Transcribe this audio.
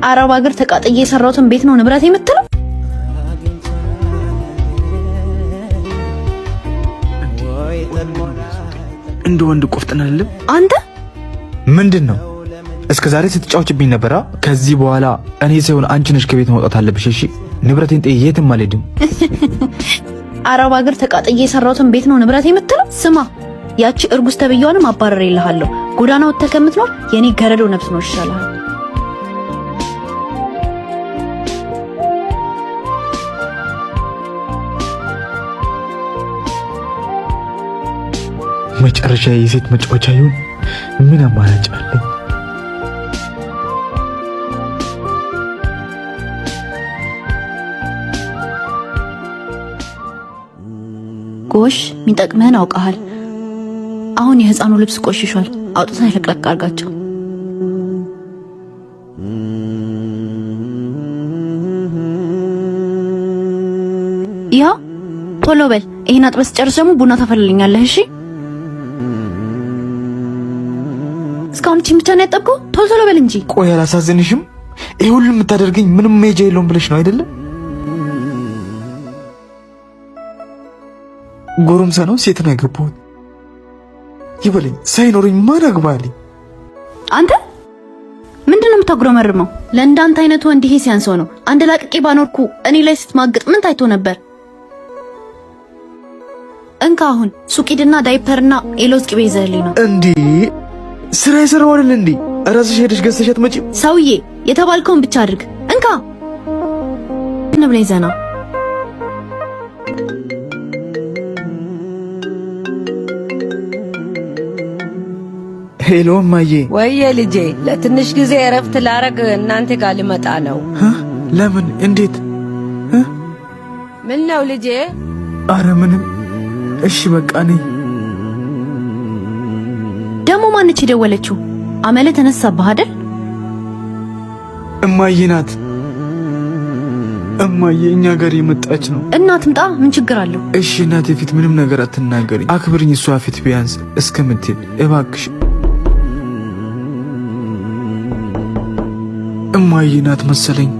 አረብ ሀገር ተቃጥዬ የሰራሁትን ቤት ነው ንብረት የምትለው? እንደ ወንድ ቆፍጠን አይደለም አንተ። ምንድነው እስከዛሬ ስትጫወችብኝ ነበር? ከዚህ በኋላ እኔ ሳይሆን አንቺ ነሽ ከቤት መውጣት አለብሽ። እሺ ንብረቴን ጥዬ የትም አልሄድም። አረብ ሀገር ተቃጥዬ የሰራሁትን ቤት ነው ንብረት የምትለው? ስማ ያቺ እርጉዝ ተብያዋንም አባረሬልሃለሁ። ጎዳና ወጥተህ ከምትኖር የኔ ገረዶ ነፍስ ነው ይሻላል። መጨረሻ የሴት መጫወቻ ይሁን ምን አማራጭ አለኝ? ጎሽ የሚጠቅምህን አውቀሃል። አሁን የህፃኑ ልብስ ቆሽሿል፣ አውጥተህ ለቅለቅ አድርጋቸው። ያ ቶሎ በል፣ ይሄን አጥበስ ጨርስ። ደግሞ ቡና ታፈልልኛለህ? እሺ እስካሁን እቺን ብቻ ነው ያጠብከው? ቶሎ ቶሎ በል እንጂ። ቆይ አላሳዝንሽም? ይሄ ሁሉ የምታደርገኝ ምንም ሜጃ የለውም ብለሽ ነው አይደለ? ጎረምሳ ነው ሴት ነው ያገባሁት ይበለኝ። ሳይኖርኝ ማን አግባልኝ? አንተ ምንድነው የምታጉረመርመው? ለእንዳንተ አይነቱ ወንድ ይሄ ሲያንሰው ነው። አንድ ላቅቄ ባኖርኩ እኔ ላይ ስትማግጥ ምን ታይቶ ነበር? እንካ አሁን ሱቅ ሂድና ዳይፐርና ኤሎዝ ቅቤ ይዘህልኝ ነው እንዴ? ስራ ይሰራው አይደል እንዴ? ራስሽ ሄደሽ ገዝተሽ አትመጪም? ሰውዬ የተባልከውን ብቻ አድርግ። እንካ እንብለይ ዘና። ሄሎ እማዬ። ወይዬ ልጄ ለትንሽ ጊዜ እረፍት ላረግ እናንተ ጋር ልመጣ ነው። ለምን? እንዴት? ምን ነው ልጄ? አረ ምንም። እሺ በቃ ነኝ። ደሞ ማንች የደወለችው? አመለ ተነሳብህ አይደል? እማዬ ናት። እማዬ እኛ ጋር የመጣች ነው። እናት ምጣ፣ ምን ችግር አለው? እሺ እናቴ ፊት ምንም ነገር አትናገሪ፣ አክብርኝ። እሷ ፊት ቢያንስ እስከምትሄድ እባክሽ። እማዬ ናት መሰለኝ።